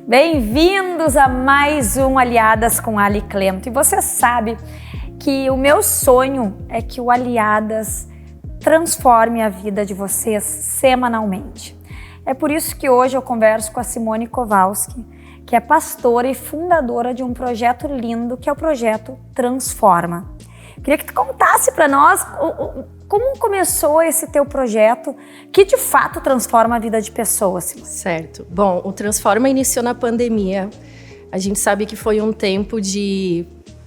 Bem-vindos a mais um Aliadas com Ali Clento. E você sabe que o meu sonho é que o Aliadas transforme a vida de vocês semanalmente. É por isso que hoje eu converso com a Simone Kowalski, que é pastora e fundadora de um projeto lindo, que é o projeto Transforma. Queria que tu contasse para nós como começou esse teu projeto, que de fato transforma a vida de pessoas. Certo. Bom, o Transforma iniciou na pandemia. A gente sabe que foi um tempo de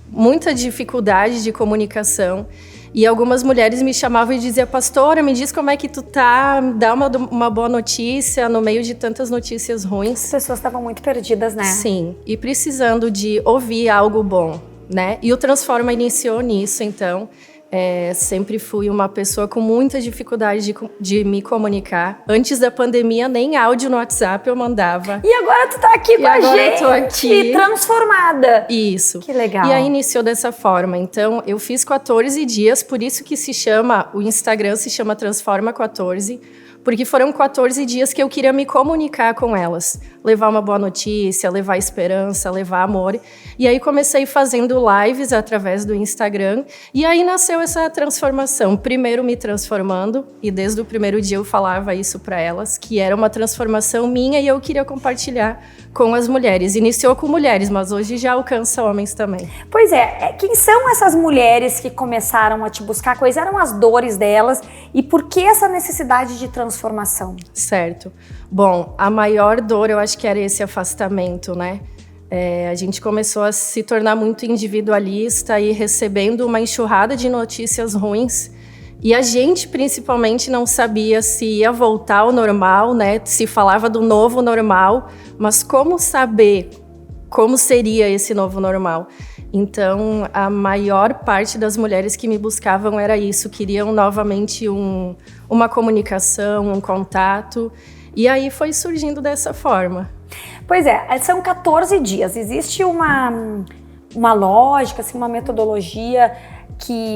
muita dificuldade de comunicação. E algumas mulheres me chamavam e diziam: pastora, me diz como é que tu tá, me dá uma boa notícia no meio de tantas notícias ruins. As pessoas estavam muito perdidas, né? Sim, e precisando de ouvir algo bom, né? E o Transforma iniciou nisso, então. Sempre fui uma pessoa com muita dificuldade de me comunicar. Antes da pandemia, nem áudio no WhatsApp eu mandava. E agora tu tá aqui com a gente, eu tô aqui. Transformada. Isso. Que legal. E aí iniciou dessa forma. Então, eu fiz 14 dias, por isso que o Instagram se chama Transforma 14, porque foram 14 dias que eu queria me comunicar com elas. Levar uma boa notícia, levar esperança, levar amor. E aí comecei fazendo lives através do Instagram. E aí nasceu essa transformação. Primeiro me transformando, e desde o primeiro dia eu falava isso para elas, que era uma transformação minha e eu queria compartilhar com as mulheres. Iniciou com mulheres, mas hoje já alcança homens também. Pois é, quem são essas mulheres que começaram a te buscar? Quais eram as dores delas e por que essa necessidade de transformação? Certo. Bom, a maior dor eu acho que era esse afastamento, né? A gente começou a se tornar muito individualista e recebendo uma enxurrada de notícias ruins. E a gente, principalmente, não sabia se ia voltar ao normal, né? Se falava do novo normal, mas como saber como seria esse novo normal? Então, a maior parte das mulheres que me buscavam era isso, queriam novamente uma comunicação, um contato. E aí foi surgindo dessa forma. Pois é, são 14 dias. Existe uma lógica, assim, uma metodologia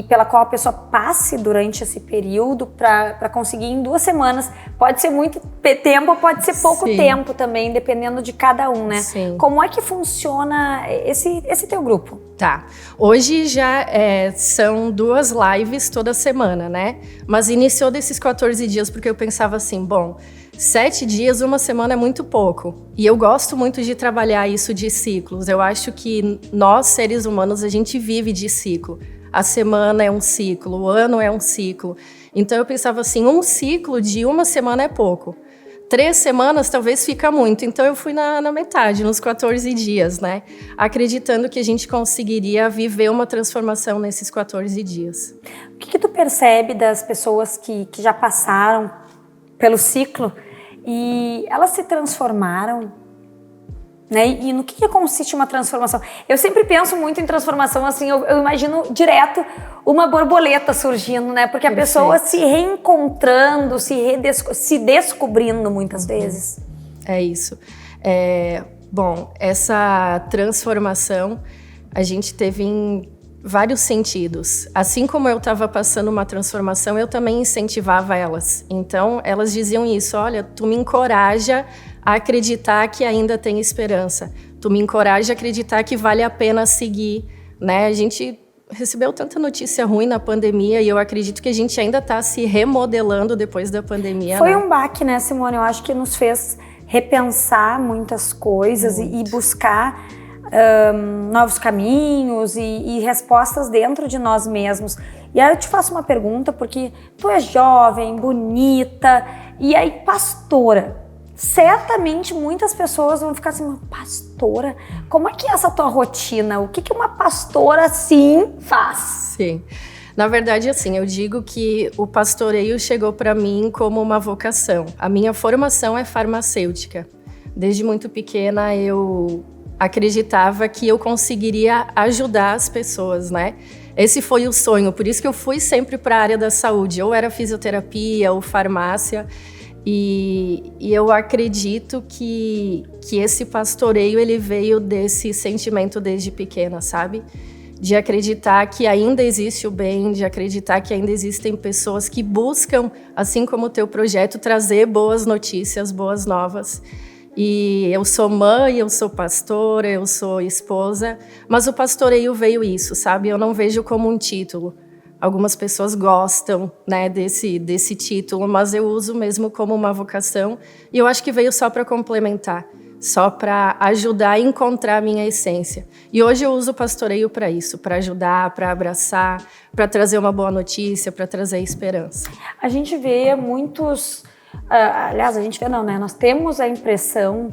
pela qual a pessoa passe durante esse período para conseguir em 2 semanas. Pode ser muito tempo, pode ser pouco tempo também, dependendo de cada um, né? Sim. Como é que funciona esse teu grupo? Tá. Hoje já são 2 lives toda semana, né? Mas iniciou desses 14 dias porque eu pensava assim, bom, 7 dias, 1 semana é muito pouco. E eu gosto muito de trabalhar isso de ciclos. Eu acho que nós, seres humanos, a gente vive de ciclo. A semana é um ciclo, o ano é um ciclo. Então eu pensava assim, um ciclo de 1 semana é pouco. 3 semanas talvez fica muito. Então eu fui na metade, nos 14 dias, né? Acreditando que a gente conseguiria viver uma transformação nesses 14 dias. O que tu percebe das pessoas que já passaram pelo ciclo e elas se transformaram, né? E no que consiste uma transformação? Eu sempre penso muito em transformação, assim, eu imagino direto uma borboleta surgindo, né? Porque a pessoa se reencontrando, se descobrindo muitas vezes. É isso. Bom, essa transformação a gente teve em vários sentidos. Assim como eu estava passando uma transformação, eu também incentivava elas. Então, elas diziam isso, olha, tu me encoraja a acreditar que ainda tem esperança. Tu me encoraja a acreditar que vale a pena seguir, né? A gente recebeu tanta notícia ruim na pandemia e eu acredito que a gente ainda está se remodelando depois da pandemia. Foi um baque, né, Simone? Eu acho que nos fez repensar muitas coisas e buscar novos caminhos e respostas dentro de nós mesmos. E aí eu te faço uma pergunta, porque tu é jovem, bonita, e aí pastora. Certamente muitas pessoas vão ficar assim, pastora, como é que é essa tua rotina? O que uma pastora assim faz? Sim, na verdade assim, eu digo que o pastoreio chegou para mim como uma vocação. A minha formação é farmacêutica. Desde muito pequena eu acreditava que eu conseguiria ajudar as pessoas, né? Esse foi o sonho, por isso que eu fui sempre para a área da saúde, ou era fisioterapia ou farmácia. E eu acredito que esse pastoreio ele veio desse sentimento desde pequena, sabe? de acreditar que ainda existe o bem, de acreditar que ainda existem pessoas que buscam, assim como o teu projeto, trazer boas notícias, boas novas. E eu sou mãe, eu sou pastora, eu sou esposa, mas o pastoreio veio isso, sabe? Eu não vejo como um título. Algumas pessoas gostam, né, desse título, mas eu uso mesmo como uma vocação. E eu acho que veio só para complementar, só para ajudar a encontrar a minha essência. E hoje eu uso o pastoreio para isso, para ajudar, para abraçar, para trazer uma boa notícia, para trazer esperança. A gente vê muitos... aliás, a gente vê não, né? Nós temos a impressão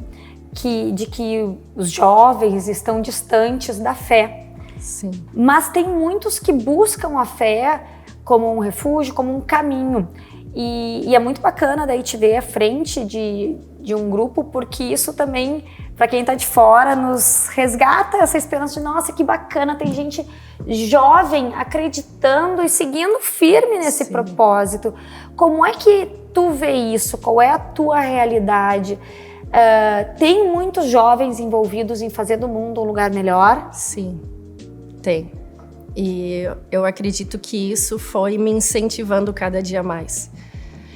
de que os jovens estão distantes da fé. Sim. Mas tem muitos que buscam a fé como um refúgio, como um caminho. E é muito bacana daí te ver à frente de um grupo, porque isso também, para quem está de fora, nos resgata essa esperança de, nossa, que bacana, tem gente jovem acreditando e seguindo firme nesse Sim. propósito. Como é que tu vê isso? Qual é a tua realidade? Tem muitos jovens envolvidos em fazer do mundo um lugar melhor? Sim, tem. E eu acredito que isso foi me incentivando cada dia mais.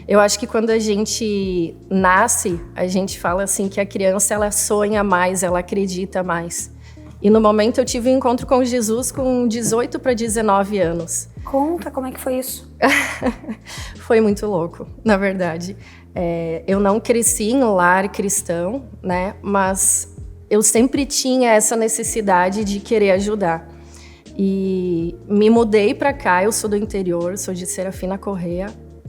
Eu acho que quando a gente nasce, a gente fala assim que a criança ela sonha mais, ela acredita mais. E no momento eu tive um encontro com Jesus com 18 para 19 anos. Conta, como é que foi isso? Foi muito louco, na verdade. Eu não cresci em um lar cristão, né? Mas eu sempre tinha essa necessidade de querer ajudar. E me mudei para cá, eu sou do interior, sou de Serafina Correia.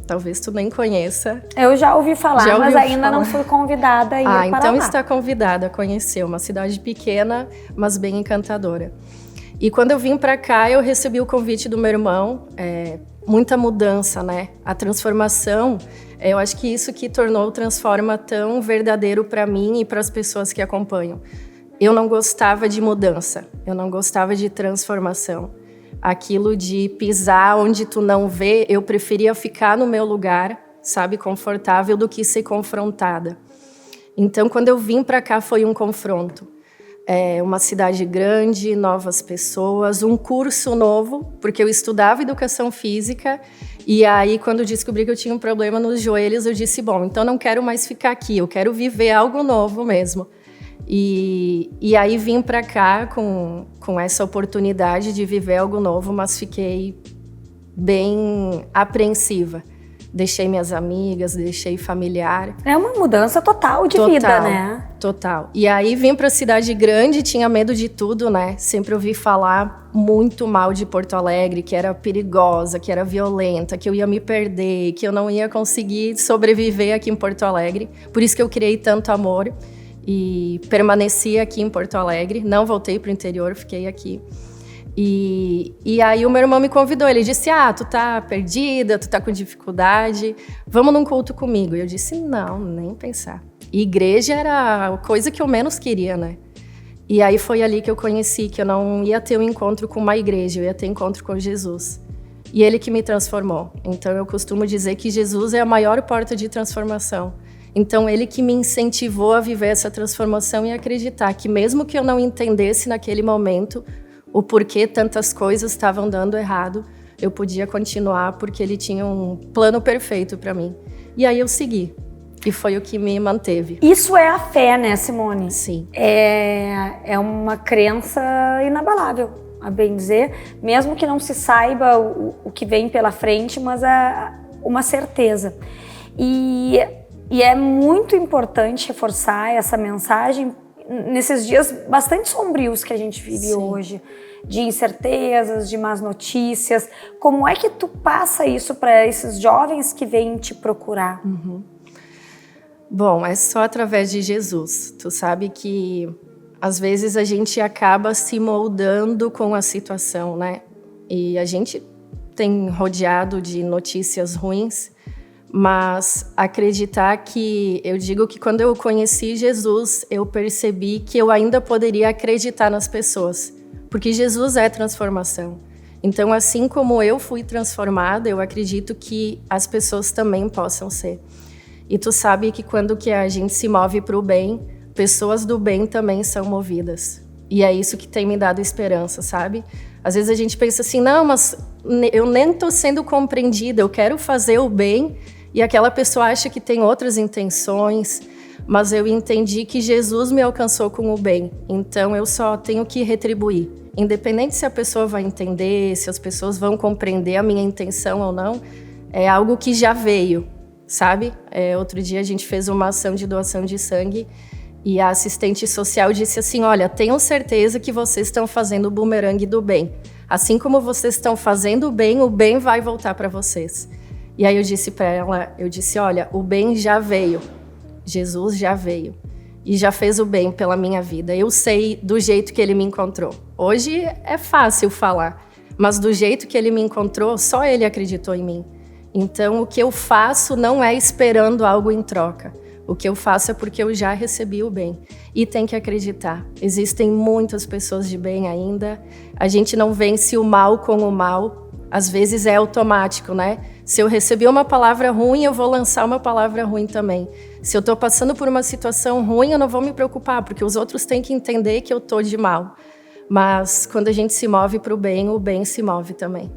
Talvez tu nem conheça. Eu já ouvi falar, mas ainda não fui convidada a ir para lá. Então está convidada a conhecer uma cidade pequena, mas bem encantadora. E quando eu vim para cá, eu recebi o convite do meu irmão. Muita mudança, né? A transformação, eu acho que isso que tornou o Transforma tão verdadeiro para mim e para as pessoas que acompanham. Eu não gostava de mudança, eu não gostava de transformação. Aquilo de pisar onde tu não vê, eu preferia ficar no meu lugar, sabe, confortável, do que ser confrontada. Então, quando eu vim para cá, foi um confronto. Uma cidade grande, novas pessoas, um curso novo, porque eu estudava educação física, e aí, quando eu descobri que eu tinha um problema nos joelhos, eu disse, bom, então não quero mais ficar aqui, eu quero viver algo novo mesmo. E aí vim para cá com essa oportunidade de viver algo novo, mas fiquei bem apreensiva. Deixei minhas amigas, deixei familiar. É uma mudança total de vida, né? Total. E aí vim para cidade grande, tinha medo de tudo, né? Sempre ouvi falar muito mal de Porto Alegre, que era perigosa, que era violenta, que eu ia me perder, que eu não ia conseguir sobreviver aqui em Porto Alegre. Por isso que eu criei tanto amor. E permaneci aqui em Porto Alegre, não voltei para o interior, fiquei aqui. E aí o meu irmão me convidou, ele disse, tu tá perdida, tu tá com dificuldade, vamos num culto comigo. E eu disse, não, nem pensar. E igreja era a coisa que eu menos queria, né? E aí foi ali que eu conheci que eu não ia ter um encontro com uma igreja, eu ia ter encontro com Jesus. E ele que me transformou. Então eu costumo dizer que Jesus é a maior porta de transformação. Então, ele que me incentivou a viver essa transformação e acreditar que mesmo que eu não entendesse naquele momento o porquê tantas coisas estavam dando errado, eu podia continuar porque ele tinha um plano perfeito para mim. E aí eu segui. E foi o que me manteve. Isso é a fé, né, Simone? Sim. É uma crença inabalável, a bem dizer. Mesmo que não se saiba o que vem pela frente, mas uma certeza. E é muito importante reforçar essa mensagem nesses dias bastante sombrios que a gente vive Sim. hoje, de incertezas, de más notícias. Como é que tu passa isso para esses jovens que vêm te procurar? Bom, é só através de Jesus. Tu sabe que às vezes a gente acaba se moldando com a situação, né? E a gente tem rodeado de notícias ruins, mas acreditar que, eu digo que quando eu conheci Jesus, eu percebi que eu ainda poderia acreditar nas pessoas, porque Jesus é transformação. Então, assim como eu fui transformada, eu acredito que as pessoas também possam ser. E tu sabe que quando que a gente se move para o bem, pessoas do bem também são movidas. E é isso que tem me dado esperança, sabe? Às vezes a gente pensa assim, não, mas eu nem estou sendo compreendida, eu quero fazer o bem, e aquela pessoa acha que tem outras intenções, mas eu entendi que Jesus me alcançou com o bem, então eu só tenho que retribuir. Independente se a pessoa vai entender, se as pessoas vão compreender a minha intenção ou não, é algo que já veio, sabe? Outro dia a gente fez uma ação de doação de sangue e a assistente social disse assim, olha, tenham certeza que vocês estão fazendo o bumerangue do bem. Assim como vocês estão fazendo o bem vai voltar para vocês. E aí eu disse para ela, olha, o bem já veio, Jesus já veio e já fez o bem pela minha vida. Eu sei do jeito que ele me encontrou. Hoje é fácil falar, mas do jeito que ele me encontrou, só ele acreditou em mim. Então, o que eu faço não é esperando algo em troca. O que eu faço é porque eu já recebi o bem. E tem que acreditar. Existem muitas pessoas de bem ainda. A gente não vence o mal com o mal. Às vezes é automático, né? Se eu recebi uma palavra ruim, eu vou lançar uma palavra ruim também. Se eu estou passando por uma situação ruim, eu não vou me preocupar, porque os outros têm que entender que eu estou de mal. Mas quando a gente se move para o bem se move também.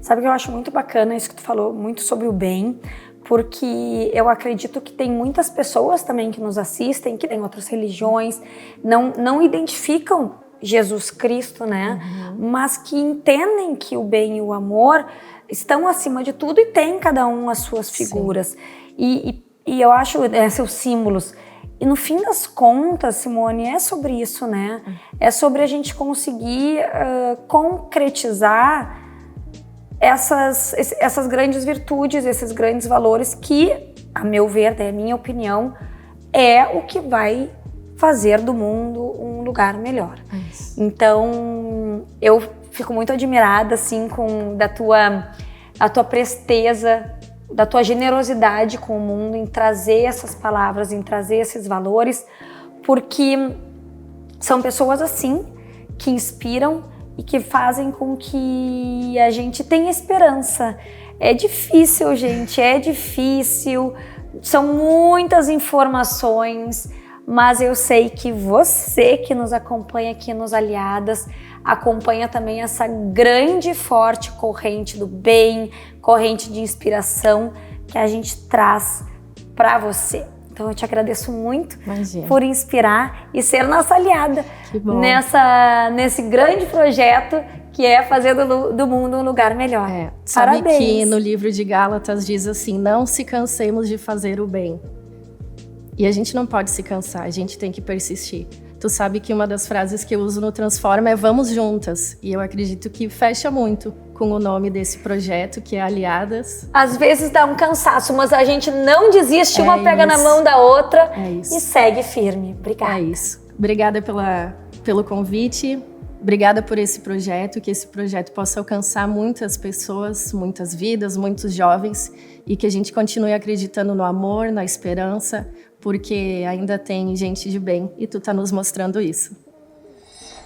Sabe que eu acho muito bacana isso que tu falou, muito sobre o bem, porque eu acredito que tem muitas pessoas também que nos assistem, que têm outras religiões, não identificam Jesus Cristo, né? Mas que entendem que o bem e o amor estão acima de tudo e tem cada um as suas figuras. E eu acho seus símbolos. E no fim das contas, Simone, é sobre isso, né? É sobre a gente conseguir concretizar essas grandes virtudes, esses grandes valores que, a meu ver, é a minha opinião, é o que vai fazer do mundo um lugar melhor. Então, eu fico muito admirada, assim, da tua presteza, da tua generosidade com o mundo em trazer essas palavras, em trazer esses valores, porque são pessoas assim que inspiram e que fazem com que a gente tenha esperança. É difícil, gente, é difícil, são muitas informações, mas eu sei que você que nos acompanha aqui nos Aliadas, acompanha também essa grande e forte corrente do bem, corrente de inspiração que a gente traz para você. Então eu te agradeço muito por inspirar e ser nossa aliada nesse grande projeto que é fazer do mundo um lugar melhor. Sabe Parabéns. que no livro de Gálatas diz assim, não se cansemos de fazer o bem. E a gente não pode se cansar, a gente tem que persistir. Tu sabe que uma das frases que eu uso no Transforma é vamos juntas. E eu acredito que fecha muito com o nome desse projeto, que é Aliadas. Às vezes dá um cansaço, mas a gente não desiste, uma pega na mão da outra e segue firme. Obrigada. É isso. Obrigada pelo convite. Obrigada por esse projeto, que esse projeto possa alcançar muitas pessoas, muitas vidas, muitos jovens, e que a gente continue acreditando no amor, na esperança, porque ainda tem gente de bem e tu tá nos mostrando isso.